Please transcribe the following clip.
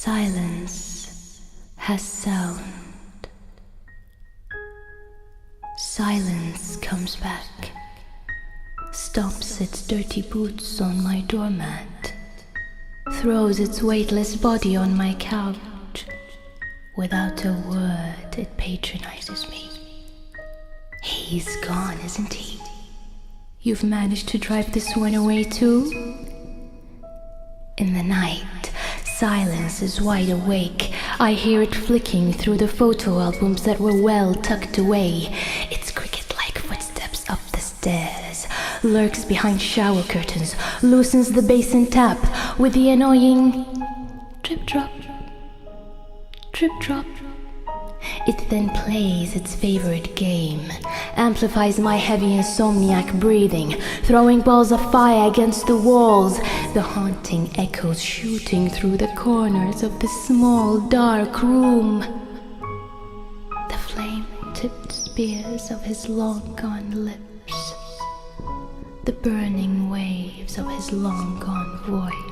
Silence has sound. Silence comes back, stomps its dirty boots on my doormat, throws its weightless body on my couch. Without a word, it patronizes me. He's gone, isn't he? You've managed to drive this one away too? In the night, silence is wide awake. I hear it flicking through the photo albums that were well tucked away. Its cricket-like footsteps up the stairs, lurks behind shower curtains, loosens the basin tap with the annoying drip-drop, drip-drop. It then plays its favorite game, amplifies my heavy insomniac breathing, throwing balls of fire against the walls, the haunting echoes shooting through the corners of the small, dark room. The flame-tipped spears of his long-gone lips, the burning waves of his long-gone voice.